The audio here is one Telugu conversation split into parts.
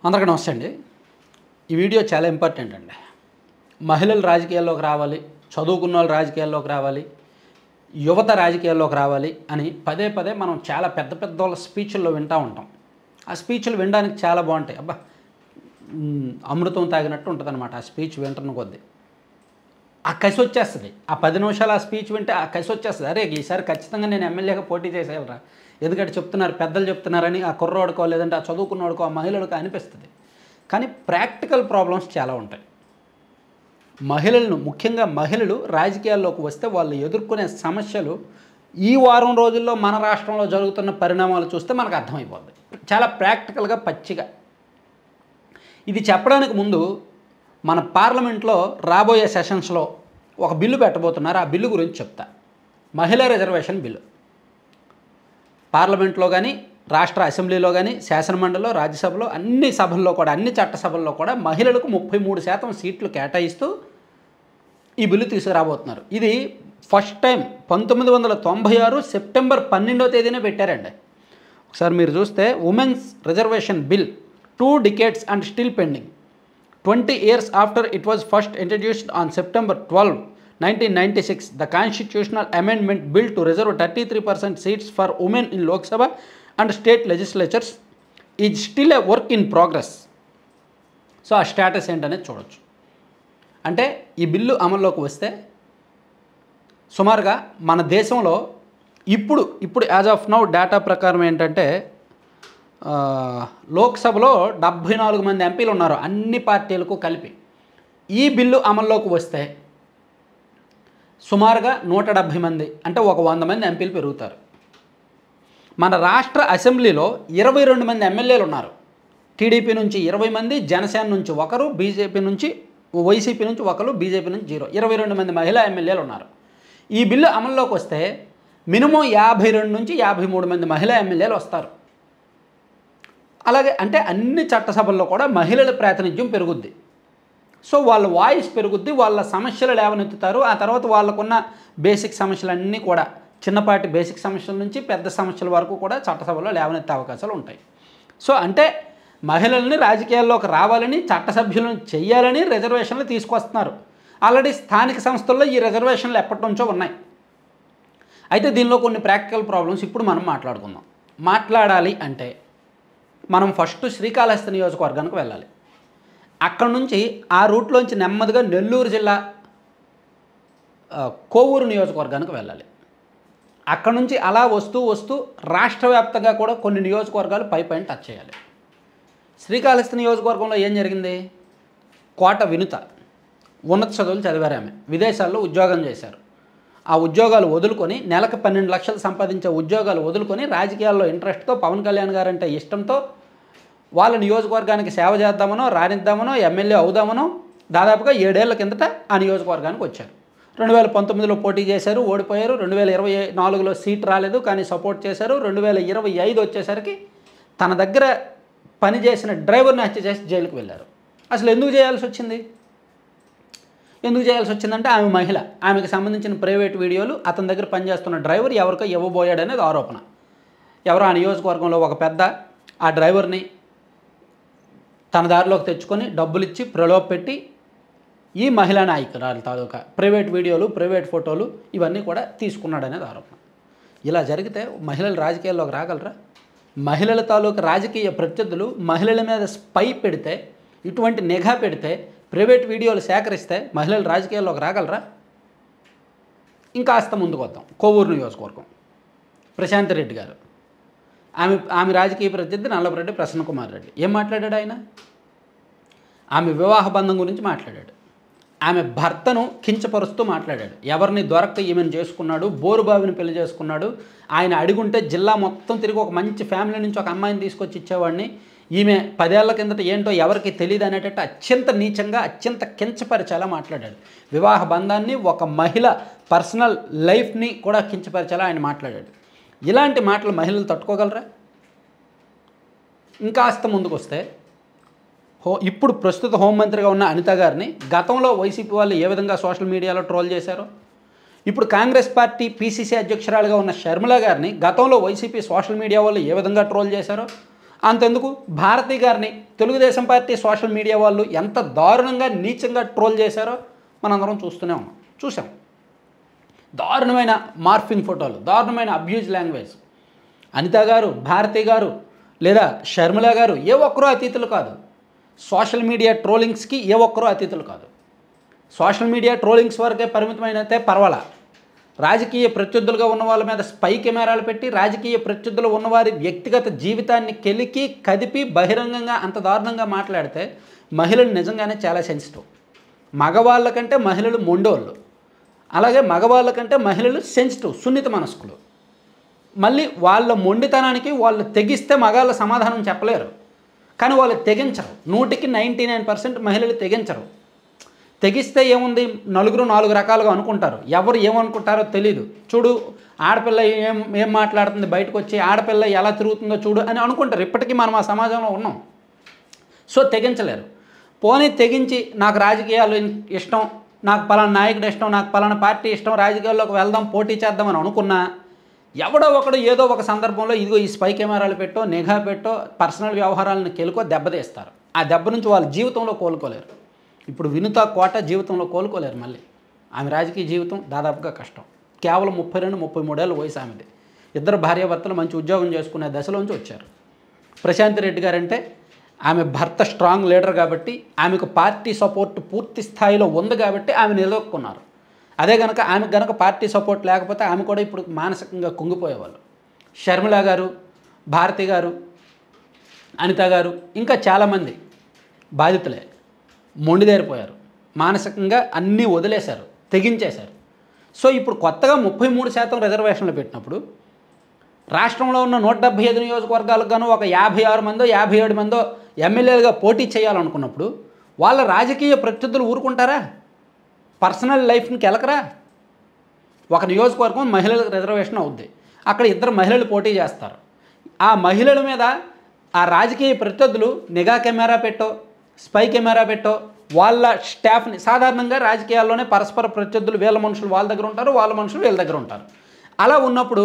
అందరికీ నమస్తే అండి. ఈ వీడియో చాలా ఇంపార్టెంట్ అండి. మహిళలు రాజకీయాల్లోకి రావాలి, చదువుకున్న వాళ్ళు రాజకీయాల్లోకి రావాలి, యువత రాజకీయాల్లోకి రావాలి అని పదే పదే మనం చాలా పెద్ద పెద్ద వాళ్ళ స్పీచ్ల్లో వింటూ ఉంటాం. ఆ స్పీచ్లు వినడానికి చాలా బాగుంటాయి. అబ్బా అమృతం తాగినట్టు ఉంటుందన్నమాట ఆ స్పీచ్ వింటున్న కొద్దీ. ఆ కసి వచ్చేస్తుంది. ఆ 10 నిమిషాలు ఆ స్పీచ్ వింటే ఆ కసి వచ్చేస్తుంది. అరే ఈసారి ఖచ్చితంగా నేను ఎమ్మెల్యేగా పోటీ చేసేయాలరా, ఎందుకంటే చెప్తున్నారు, పెద్దలు చెప్తున్నారని ఆ కుర్రోడుకో లేదంటే ఆ చదువుకున్నోడుకో ఆ మహిళలకు అనిపిస్తుంది. కానీ ప్రాక్టికల్ ప్రాబ్లమ్స్ చాలా ఉంటాయి. మహిళలను, ముఖ్యంగా మహిళలు రాజకీయాల్లోకి వస్తే వాళ్ళు ఎదుర్కొనే సమస్యలు ఈ వారం రోజుల్లో మన రాష్ట్రంలో జరుగుతున్న పరిణామాలు చూస్తే మనకు అర్థమైపోద్ది. చాలా ప్రాక్టికల్గా పచ్చిగా. ఇది చెప్పడానికి ముందు మన పార్లమెంట్లో రాబోయే సెషన్స్లో ఒక బిల్లు పెట్టబోతున్నారు. ఆ బిల్లు గురించి చెప్తా. మహిళా రిజర్వేషన్ బిల్లు పార్లమెంట్లో కానీ, రాష్ట్ర అసెంబ్లీలో కానీ, శాసనమండలిలో, రాజ్యసభలో, అన్ని సభల్లో కూడా, అన్ని చట్టసభల్లో కూడా మహిళలకు 33% సీట్లు కేటాయిస్తూ ఈ బిల్లు తీసుకురాబోతున్నారు. ఇది ఫస్ట్ టైం 1996 సెప్టెంబర్ 12వ తేదీనే పెట్టారండి. ఒకసారి మీరు చూస్తే women's reservation bill 2 decades and still pending. 20 years after it was first introduced on September 12, 1996, the constitutional amendment bill to reserve 33% seats for women in Lok Sabha and state legislatures is still a work in progress. So ఆ స్టేటస్ ఏంటనేది చూడొచ్చు. అంటే ఈ బిల్లు అమల్లోకి వస్తే సుమారుగా మన దేశంలో ఇప్పుడు యాజ్ ఆఫ్ నౌ డేటా ప్రకారం ఏంటంటే లోక్సభలో 74 మంది ఎంపీలు ఉన్నారు, అన్ని పార్టీలకు కలిపి. ఈ బిల్లు అమల్లోకి వస్తే సుమారుగా 170 మంది, అంటే ఒక 100 మంది ఎంపీలు పెరుగుతారు. మన రాష్ట్ర అసెంబ్లీలో 22 మంది ఎమ్మెల్యేలు ఉన్నారు. టీడీపీ నుంచి 20 మంది, జనసేన నుంచి ఒకరు, వైసీపీ నుంచి ఒకరు, బీజేపీ నుంచి 0, 22 మంది మహిళా ఎమ్మెల్యేలు ఉన్నారు. ఈ బిల్లు అమల్లోకి వస్తే మినిమం 52 నుంచి 53 మంది మహిళా ఎమ్మెల్యేలు వస్తారు. అలాగే అంటే అన్ని చట్టసభల్లో కూడా మహిళల ప్రాతినిధ్యం పెరుగుద్ది. సో వాళ్ళ వాయిస్ పెరుగుద్ది, వాళ్ళ సమస్యలు లేవనెత్తుతారు. ఆ తర్వాత వాళ్ళకున్న బేసిక్ సమస్యలన్నీ కూడా, చిన్నపాటి బేసిక్ సమస్యల నుంచి పెద్ద సమస్యల వరకు కూడా చట్టసభలో లేవనెత్తే అవకాశాలు ఉంటాయి. సో అంటే మహిళల్ని రాజకీయాల్లోకి రావాలని, చట్టసభ్యులను చేయాలని రిజర్వేషన్లు తీసుకొస్తున్నారు. ఆల్రెడీ స్థానిక సంస్థల్లో ఈ రిజర్వేషన్లు ఎప్పటి నుంచో ఉన్నాయి. అయితే దీనిలో కొన్ని ప్రాక్టికల్ ప్రాబ్లమ్స్ ఇప్పుడు మనం మాట్లాడుకుందాం. మాట్లాడాలి అంటే మనం ఫస్ట్ శ్రీకాళహస్తి నియోజకవర్గానికి వెళ్ళాలి. అక్కడ నుంచి ఆ రూట్లోంచి నెమ్మదిగా నెల్లూరు జిల్లా కోవూరు నియోజకవర్గానికి వెళ్ళాలి. అక్కడ నుంచి అలా వస్తూ రాష్ట్ర వ్యాప్తంగా కూడా కొన్ని నియోజకవర్గాలు పైన టచ్ చేయాలి. శ్రీకాళహస్తి నియోజకవర్గంలో ఏం జరిగింది? కోట వినుత ఉన్నత చదువులు చదివారు. ఆమె విదేశాల్లో ఉద్యోగం చేశారు. ఆ ఉద్యోగాలు వదులుకొని, నెలకు 12 లక్షలు సంపాదించే ఉద్యోగాలు వదులుకొని రాజకీయాల్లో ఇంట్రెస్ట్తో, పవన్ కళ్యాణ్ గారంటే ఇష్టంతో వాళ్ళ నియోజకవర్గానికి సేవ చేద్దామనో, రానిద్దామనో, ఎమ్మెల్యే అవుదామనో దాదాపుగా 7 ఏళ్ల కిందట ఆ నియోజకవర్గానికి వచ్చారు. 2019లో పోటీ చేశారు, ఓడిపోయారు. 2024లో సీట్ రాలేదు, కానీ సపోర్ట్ చేశారు. 2025 వచ్చేసరికి తన దగ్గర పనిచేసిన డ్రైవర్ని హత్య చేసి జైలుకు వెళ్ళారు. అసలు ఎందుకు చేయాల్సి వచ్చింది? అంటే ఆమె మహిళ, ఆమెకు సంబంధించిన ప్రైవేట్ వీడియోలు, అతని దగ్గర పనిచేస్తున్న డ్రైవర్ ఎవరికో ఇవ్వబోయాడనేది ఆరోపణ. ఎవరో ఆ నియోజకవర్గంలో ఒక పెద్ద ఆ డ్రైవర్ని తన దారిలోకి తెచ్చుకొని డబ్బులు ఇచ్చి ప్రలోభపెట్టి ఈ మహిళా నాయకురాలు తాలూకా ప్రైవేట్ వీడియోలు, ప్రైవేట్ ఫోటోలు ఇవన్నీ కూడా తీసుకున్నాడనేది ఆరోపణ. ఇలా జరిగితే మహిళలు రాజకీయాల్లోకి రాగలరా? మహిళల తాలూకా రాజకీయ ప్రత్యర్థులు మహిళల మీద స్పై పెడితే, ఇటువంటి నిఘా పెడితే, ప్రైవేట్ వీడియోలు సేకరిస్తే మహిళలు రాజకీయాల్లోకి రాగలరా? ఇంకాస్త ముందుకు వద్దాం. కోవూరు నియోజకవర్గం, ప్రశాంత్ రెడ్డి గారు, ఆమె రాజకీయ ప్రత్యర్థి నల్లపురెడ్డి ప్రసన్న కుమార్ రెడ్డి. ఏం మాట్లాడాడు ఆయన? ఆమె వివాహ బంధం గురించి మాట్లాడాడు. ఆమె భర్తను కించపరుస్తూ మాట్లాడాడు. ఎవరిని దొరక్క ఈమెను చేసుకున్నాడు, బోరుబావిని పెళ్లి చేసుకున్నాడు. ఆయన అడుగుంటే జిల్లా మొత్తం తిరిగి ఒక మంచి ఫ్యామిలీ నుంచి ఒక అమ్మాయిని తీసుకొచ్చి ఇచ్చేవాడిని. ఈమె 10 ఏళ్ల కిందట ఏంటో ఎవరికి తెలియదు అనేటట్టు అత్యంత నీచంగా, అత్యంత కించపరిచేలా మాట్లాడాడు. వివాహ బంధాన్ని, ఒక మహిళ పర్సనల్ లైఫ్ని కూడా కించపరిచేలా ఆయన మాట్లాడాడు. ఇలాంటి మాటలు మహిళలు తట్టుకోగలరా? ఇంకాస్త ముందుకు వస్తే ఇప్పుడు ప్రస్తుత హోంమంత్రిగా ఉన్న అనిత గారిని గతంలో వైసీపీ వాళ్ళు ఏ విధంగా సోషల్ మీడియాలో ట్రోల్ చేశారో, ఇప్పుడు కాంగ్రెస్ పార్టీ పీసీసీ అధ్యక్షురాలుగా ఉన్న షర్మిల గారిని గతంలో వైసీపీ సోషల్ మీడియా వాళ్ళు ఏ విధంగా ట్రోల్ చేశారో, అంతెందుకు భారతి గారిని తెలుగుదేశం పార్టీ సోషల్ మీడియా వాళ్ళు ఎంత దారుణంగా నీచంగా ట్రోల్ చేశారో మనందరం చూస్తూనే ఉన్నాం, చూసాం. దారుణమైన మార్ఫింగ్ ఫోటోలు, దారుణమైన అబ్యూజ్ లాంగ్వేజ్. అనిత గారు, భారతి గారు లేదా షర్మిల గారు ఏ ఒక్కరూ అతీతులు కాదు. సోషల్ మీడియా ట్రోలింగ్స్కి ఏ ఒక్కరూ అతీతులు కాదు. సోషల్ మీడియా ట్రోలింగ్స్ వరకే పరిమితమైనతే పర్వాలా. రాజకీయ ప్రత్యర్థులుగా ఉన్న వాళ్ళ మీద స్పై కెమెరాలు పెట్టి రాజకీయ ప్రత్యర్థులు ఉన్నవారి వ్యక్తిగత జీవితాన్ని కెలికి కదిపి బహిరంగంగా అంత దారుణంగా మాట్లాడితే మహిళలు నిజంగానే చాలా సెన్సిటివ్. మగవాళ్ళ కంటే మహిళలు మొండోళ్ళు, అలాగే మగవాళ్ళ కంటే మహిళలు సెన్సిటివ్, సున్నిత మనస్కులు. మళ్ళీ వాళ్ళ మొండితనానికి వాళ్ళు తెగిస్తే మగాళ్ళ సమాధానం చెప్పలేరు, కానీ వాళ్ళు తెగించరు. 100కి 99% మహిళలు తెగించరు. తెగిస్తే ఏముంది, నలుగురు 4 రకాలుగా అనుకుంటారు. ఎవరు ఏమనుకుంటారో తెలీదు. చూడు ఆడపిల్ల ఏం మాట్లాడుతుంది, బయటకు వచ్చి ఆడపిల్ల ఎలా తిరుగుతుందో చూడు అని అనుకుంటారు. ఇప్పటికీ మనం ఆ సమాజంలో ఉన్నాం. సో తెగించలేరు. పోనీ తెగించి నాకు రాజకీయాలు ఇష్టం, నాకు పలానా నాయకుడు ఇష్టం, నాకు పలానా పార్టీ ఇష్టం, రాజకీయాల్లోకి వెళ్దాం, పోటీ చేద్దామని అనుకున్నా ఎవడో ఒకడు ఏదో ఒక సందర్భంలో ఇదిగో ఈ స్పై కెమెరాలు పెట్టో, నిఘా పెట్టో, పర్సనల్ వ్యవహారాలను కెలుకో దెబ్బతీస్తారు. ఆ దెబ్బ నుంచి వాళ్ళ జీవితంలో కోలుకోలేరు. ఇప్పుడు వినుత కోట జీవితంలో కోలుకోలేరు. మళ్ళీ ఆమె రాజకీయ జీవితం దాదాపుగా కష్టం. కేవలం 32-33 ఏళ్ళ వయసు ఆమెది. 2 భార్యాభర్తలు మంచి ఉద్యోగం చేసుకునే దశలోంచి వచ్చారు. ప్రశాంత్ రెడ్డి గారంటే ఆమె భర్త స్ట్రాంగ్ లీడర్ కాబట్టి, ఆమెకు పార్టీ సపోర్ట్ పూర్తి స్థాయిలో ఉంది కాబట్టి ఆమె నిలదొక్కున్నారు. అదే కనుక ఆమెకు గనక పార్టీ సపోర్ట్ లేకపోతే ఆమె కూడా ఇప్పుడు మానసికంగా కుంగిపోయేవాళ్ళు. షర్మిల గారు, భారతి గారు, అనిత గారు ఇంకా చాలామంది బాధితులే మొండిదేరిపోయారు. మానసికంగా అన్నీ వదిలేశారు, తెగించేశారు. సో ఇప్పుడు కొత్తగా 33% రిజర్వేషన్లు పెట్టినప్పుడు రాష్ట్రంలో ఉన్న 175 నియోజకవర్గాలకు గాను ఒక 56 మందో 57 మందో ఎమ్మెల్యేలుగా పోటీ చేయాలనుకున్నప్పుడు వాళ్ళ రాజకీయ ప్రత్యర్థులు ఊరుకుంటారా? పర్సనల్ లైఫ్ని కెలకరా? ఒక నియోజకవర్గం మహిళలకు రిజర్వేషన్ అవుద్ది, అక్కడ 2 మహిళలు పోటీ చేస్తారు. ఆ మహిళల మీద ఆ రాజకీయ ప్రత్యర్థులు నిఘా కెమెరా పెట్టో, స్పై కెమెరా పెట్టో వాళ్ళ స్టాఫ్ని, సాధారణంగా రాజకీయాల్లోనే పరస్పర ప్రత్యర్థులు వీళ్ళ మనుషులు వాళ్ళ దగ్గర ఉంటారు, వాళ్ళ మనుషులు వీళ్ళ దగ్గర ఉంటారు. అలా ఉన్నప్పుడు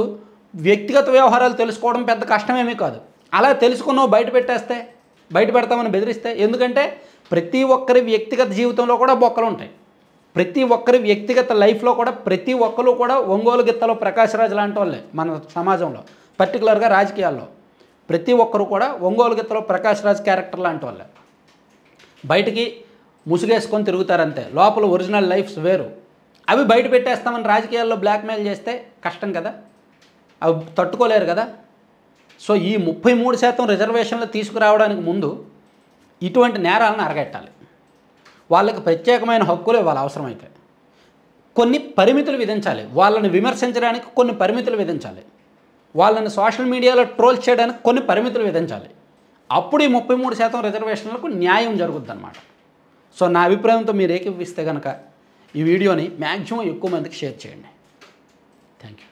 వ్యక్తిగత వ్యవహారాలు తెలుసుకోవడం పెద్ద కష్టమేమీ కాదు. అలా తెలుసుకున్నావు బయట పెట్టేస్తే, బయట పెడతామని బెదిరిస్తే, ఎందుకంటే ప్రతి ఒక్కరి వ్యక్తిగత జీవితంలో కూడా బొక్కలు ఉంటాయి. ప్రతి ఒక్కరి వ్యక్తిగత లైఫ్లో కూడా ప్రతి ఒక్కరు కూడా ఒంగోలు గిత్తలో ప్రకాశ్రాజ్ లాంటి వాళ్ళే మన సమాజంలో, పర్టికులర్గా రాజకీయాల్లో ప్రతి ఒక్కరు కూడా ఒంగోలు గిత్తలో ప్రకాశ్రాజ్ క్యారెక్టర్ లాంటి వాళ్ళే. బయటికి ముసుగేసుకొని తిరుగుతారంతే, లోపల ఒరిజినల్ లైఫ్స్ వేరు. అవి బయట పెట్టేస్తామని రాజకీయాల్లో బ్లాక్మెయిల్ చేస్తే కష్టం కదా, అవి తట్టుకోలేరు కదా. సో ఈ 33% రిజర్వేషన్లు తీసుకురావడానికి ముందు ఇటువంటి నేరాలను అరగట్టాలి. వాళ్ళకి ప్రత్యేకమైన హక్కులు ఇవ్వాలి, అవసరమైతే కొన్ని పరిమితులు విధించాలి. వాళ్ళని విమర్శించడానికి కొన్ని పరిమితులు విధించాలి. వాళ్ళని సోషల్ మీడియాలో ట్రోల్ చేయడానికి కొన్ని పరిమితులు విధించాలి. అప్పుడు ఈ 33% రిజర్వేషన్లకు న్యాయం జరుగుద్ది అన్నమాట. సో నా అభిప్రాయంతో మీరు ఏకీభవిస్తే కనుక ఈ వీడియోని మ్యాక్సిమం ఎక్కువ మందికి షేర్ చేయండి. Thank you.